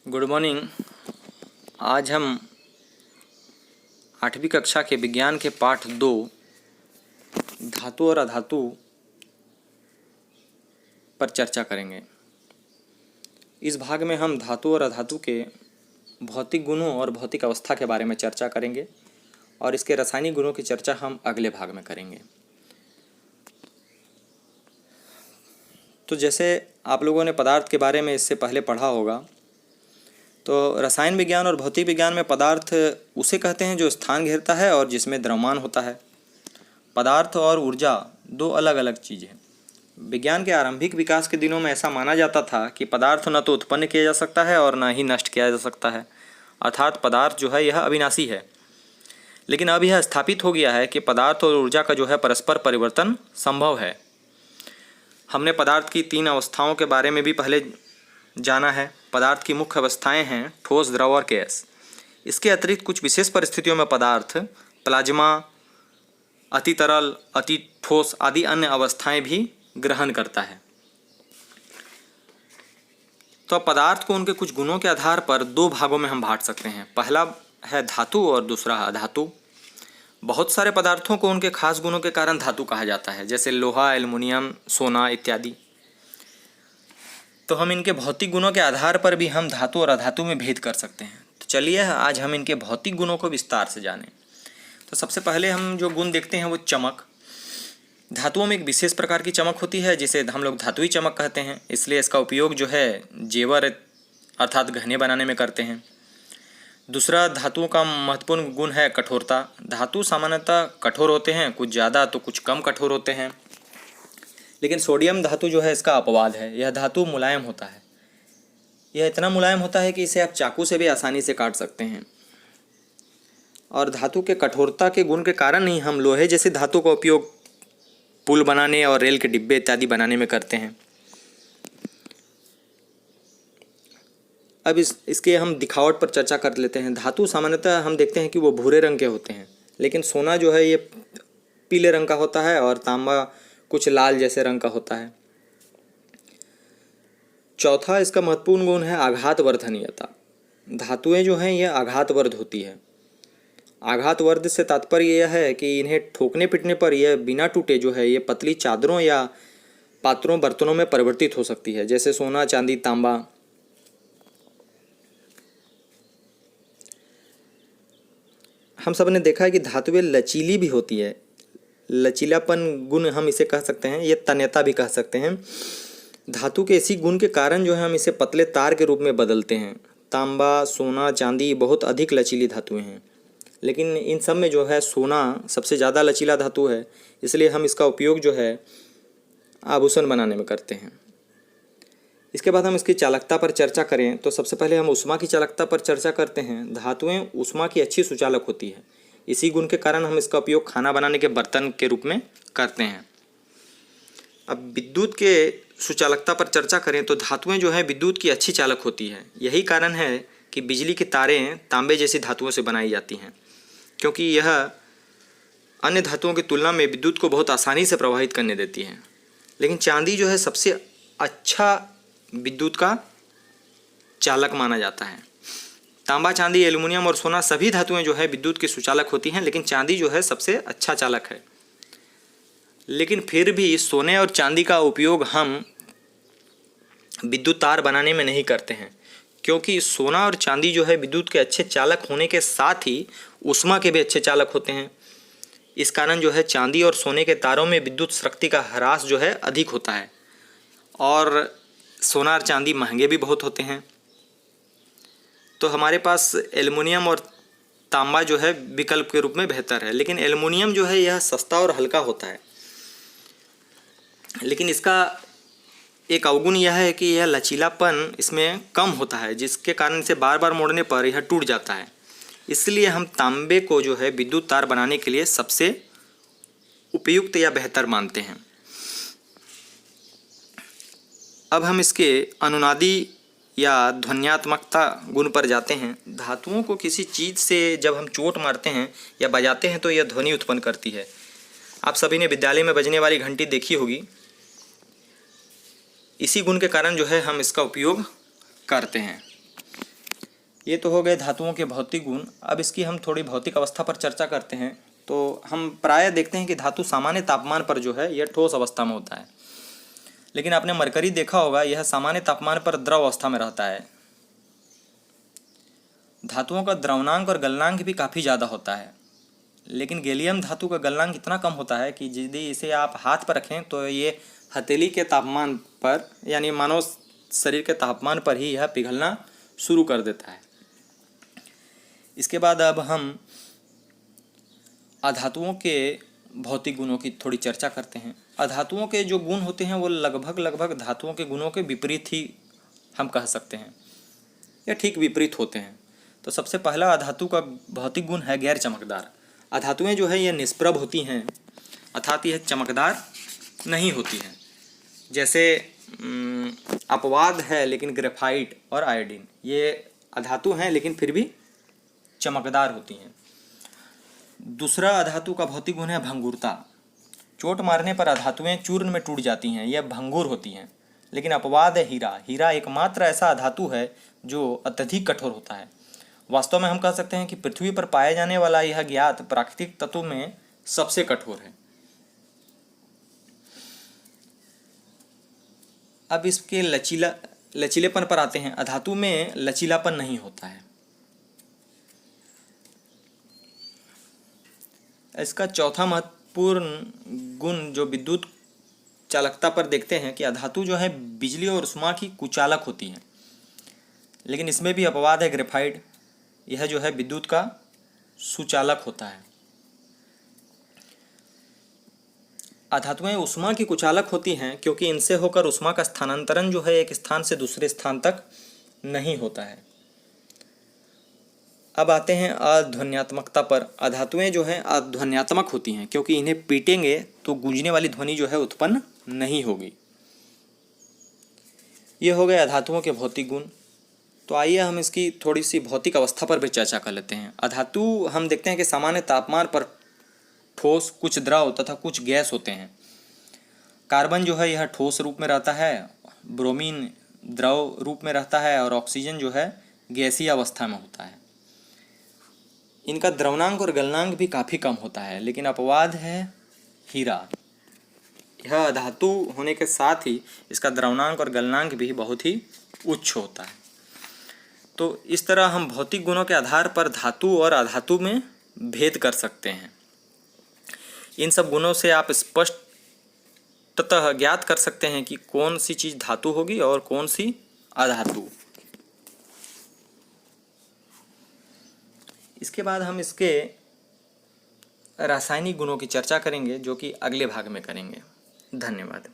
Good morning. आज हम 8वीं कक्षा के विज्ञान के पाठ 2 धातु और अधातु पर चर्चा करेंगे। इस भाग में हम धातु और अधातु के भौतिक गुणों और भौतिक अवस्था के बारे में चर्चा करेंगे और इसके रासायनिक गुणों की चर्चा हम अगले भाग में करेंगे। तो जैसे आप लोगों ने पदार्थ के बारे में इससे पहले पढ़ा होगा, तो रसायन विज्ञान और भौतिक विज्ञान में पदार्थ उसे कहते हैं जो स्थान घेरता है और जिसमें द्रव्यमान होता है। पदार्थ और ऊर्जा दो अलग अलग चीज़ें हैं। विज्ञान के आरंभिक विकास के दिनों में ऐसा माना जाता था कि पदार्थ न तो उत्पन्न किया जा सकता है और न ही नष्ट किया जा सकता है, अर्थात पदार्थ जो है यह अविनाशी है। लेकिन अब यह स्थापित हो गया है कि पदार्थ और ऊर्जा का जो है परस्पर परिवर्तन संभव है। हमने पदार्थ की 3 अवस्थाओं के बारे में भी पहले जाना है। पदार्थ की मुख्य अवस्थाएं हैं ठोस, द्रव और गैस। इसके अतिरिक्त कुछ विशेष परिस्थितियों में पदार्थ प्लाज्मा, अति तरल, अति ठोस आदि अन्य अवस्थाएं भी ग्रहण करता है। तो पदार्थ को उनके कुछ गुणों के आधार पर 2 भागों में हम बांट सकते हैं। पहला है धातु और दूसरा अधातु। बहुत सारे पदार्थों को उनके खास गुणों के कारण धातु कहा जाता है, जैसे लोहा, एल्युमिनियम, सोना इत्यादि। तो हम इनके भौतिक गुणों के आधार पर भी हम धातु और अधातु में भेद कर सकते हैं। तो चलिए आज हम इनके भौतिक गुणों को विस्तार से जानें। तो सबसे पहले हम जो गुण देखते हैं वो चमक। धातुओं में एक विशेष प्रकार की चमक होती है जिसे हम लोग धातुई चमक कहते हैं। इसलिए इसका उपयोग जो है जेवर अर्थात गहने बनाने में करते हैं। दूसरा धातुओं का महत्वपूर्ण गुण है कठोरता। धातु सामान्यतः कठोर होते हैं, कुछ ज़्यादा तो कुछ कम कठोर होते हैं। लेकिन सोडियम धातु जो है इसका अपवाद है। यह धातु मुलायम होता है। यह इतना मुलायम होता है कि इसे आप चाकू से भी आसानी से काट सकते हैं। और धातु के कठोरता के गुण के कारण ही हम लोहे जैसी धातु का उपयोग पुल बनाने और रेल के डिब्बे इत्यादि बनाने में करते हैं। अब इसके हम दिखावट पर चर्चा कर लेते हैं। धातु सामान्यतः हम देखते हैं कि वो भूरे रंग के होते हैं, लेकिन सोना जो है ये पीले रंग का होता है और तांबा कुछ लाल जैसे रंग का होता है। चौथा इसका महत्वपूर्ण गुण है आघातवर्धनीयता। धातुएं जो हैं ये आघातवर्ध होती है। आघातवर्ध से तात्पर्य यह है कि इन्हें ठोकने पीटने पर यह बिना टूटे जो है ये पतली चादरों या पात्रों बर्तनों में परिवर्तित हो सकती है, जैसे सोना, चांदी, तांबा। हम सब ने देखा है कि धातुएं लचीली भी होती है। लचीलापन गुण हम इसे कह सकते हैं, ये तन्यता भी कह सकते हैं। धातु के इसी गुण के कारण जो है हम इसे पतले तार के रूप में बदलते हैं। तांबा, सोना, चांदी बहुत अधिक लचीली धातुएं हैं, लेकिन इन सब में जो है सोना सबसे ज़्यादा लचीला धातु है। इसलिए हम इसका उपयोग जो है आभूषण बनाने में करते हैं। इसके बाद हम इसकी चालकता पर चर्चा करें तो सबसे पहले हम ऊष्मा की चालकता पर चर्चा करते हैं। धातुएं ऊष्मा की अच्छी सुचालक होती है। इसी गुण के कारण हम इसका उपयोग खाना बनाने के बर्तन के रूप में करते हैं। अब विद्युत के सुचालकता पर चर्चा करें तो धातुएं जो है विद्युत की अच्छी चालक होती है। यही कारण है कि बिजली की तारें तांबे जैसी धातुओं से बनाई जाती हैं, क्योंकि यह अन्य धातुओं की तुलना में विद्युत को बहुत आसानी से प्रवाहित करने देती है। लेकिन चांदी जो है सबसे अच्छा विद्युत का चालक माना जाता है। तांबा, चांदी, एल्युमिनियम और सोना सभी धातुएं जो है विद्युत की सुचालक होती हैं, लेकिन चांदी जो है सबसे अच्छा चालक है। लेकिन फिर भी सोने और चांदी का उपयोग हम विद्युत तार बनाने में नहीं करते हैं, क्योंकि सोना और चांदी जो है विद्युत के अच्छे चालक होने के साथ ही ऊष्मा के भी अच्छे चालक होते हैं। इस कारण जो है चांदी और सोने के तारों में विद्युत शक्ति का ह्रास जो है अधिक होता है और सोना और चांदी महंगे भी बहुत होते हैं। तो हमारे पास एल्युमिनियम और तांबा जो है विकल्प के रूप में बेहतर है। लेकिन एल्युमिनियम जो है यह सस्ता और हल्का होता है, लेकिन इसका एक अवगुण यह है कि यह लचीलापन इसमें कम होता है, जिसके कारण इसे बार बार मोड़ने पर यह टूट जाता है। इसलिए हम तांबे को जो है विद्युत तार बनाने के लिए सबसे उपयुक्त या बेहतर मानते हैं। अब हम इसके अनुनादी या ध्वन्यात्मकता गुण पर जाते हैं। धातुओं को किसी चीज़ से जब हम चोट मारते हैं या बजाते हैं तो यह ध्वनि उत्पन्न करती है। आप सभी ने विद्यालय में बजने वाली घंटी देखी होगी। इसी गुण के कारण जो है हम इसका उपयोग करते हैं। ये तो हो गए धातुओं के भौतिक गुण। अब इसकी हम थोड़ी भौतिक अवस्था पर चर्चा करते हैं। तो हम प्रायः देखते हैं कि धातु सामान्य तापमान पर जो है यह ठोस अवस्था में होता है, लेकिन आपने मरकरी देखा होगा, यह सामान्य तापमान पर द्रव अवस्था में रहता है। धातुओं का द्रवणांक और गलनांक भी काफ़ी ज़्यादा होता है, लेकिन गैलियम धातु का गलनांक इतना कम होता है कि यदि इसे आप हाथ पर रखें तो ये हथेली के तापमान पर, यानी मानव शरीर के तापमान पर ही यह पिघलना शुरू कर देता है। इसके बाद अब हम अधातुओं के भौतिक गुणों की थोड़ी चर्चा करते हैं। अधातुओं के जो गुण होते हैं वो लगभग धातुओं के गुणों के विपरीत ही हम कह सकते हैं, या ठीक विपरीत होते हैं। तो सबसे पहला अधातु का भौतिक गुण है गैर चमकदार। अधातुएं जो है ये निष्प्रभ होती हैं, अर्थात यह चमकदार नहीं होती हैं। जैसे अपवाद है, लेकिन ग्रेफाइट और आयोडीन ये अधातु हैं लेकिन फिर भी चमकदार होती हैं। दूसरा अधातु का भौतिक गुण है भंगुरता। चोट मारने पर अधातुएं चूर्ण में टूट जाती हैं, यह भंगुर होती हैं। लेकिन अपवाद है हीरा। हीरा एकमात्र ऐसा अधातु है जो अत्यधिक कठोर होता है। वास्तव में हम कह सकते हैं कि पृथ्वी पर पाया जाने वाला यह ज्ञात प्राकृतिक तत्व में सबसे कठोर है। अब इसके लचीलेपन पर आते हैं। अधातु में लचीलापन नहीं होता है। इसका चौथा महत्वपूर्ण गुण जो विद्युत चालकता पर देखते हैं कि अधातु जो है बिजली और ऊष्मा की कुचालक होती हैं, लेकिन इसमें भी अपवाद है ग्रेफाइट। यह जो है विद्युत का सुचालक होता है। अधातुएं ऊष्मा की कुचालक होती हैं क्योंकि इनसे होकर ऊष्मा का स्थानांतरण जो है एक स्थान से दूसरे स्थान तक नहीं होता है। अब आते हैं अध्वन्यात्मकता पर। अधातुएं जो हैं अध्वन्यात्मक होती हैं क्योंकि इन्हें पीटेंगे तो गूंजने वाली ध्वनि जो है उत्पन्न नहीं होगी। ये हो गए अधातुओं के भौतिक गुण। तो आइए हम इसकी थोड़ी सी भौतिक अवस्था पर भी चर्चा कर लेते हैं। अधातु हम देखते हैं कि सामान्य तापमान पर ठोस, कुछ द्रव तथा कुछ गैस होते हैं। कार्बन जो है यह ठोस रूप में रहता है, ब्रोमीन द्रव रूप में रहता है और ऑक्सीजन जो है गैसीय अवस्था में होता है। इनका द्रवणांक और गलनांक भी काफ़ी कम होता है, लेकिन अपवाद है हीरा। यह धातु होने के साथ ही इसका द्रवणांक और गलनांक भी बहुत ही उच्च होता है। तो इस तरह हम भौतिक गुणों के आधार पर धातु और अधातु में भेद कर सकते हैं। इन सब गुणों से आप स्पष्टतः ज्ञात कर सकते हैं कि कौन सी चीज़ धातु होगी और कौन सी अधातु। इसके बाद हम इसके रासायनिक गुणों की चर्चा करेंगे, जो कि अगले भाग में करेंगे। धन्यवाद।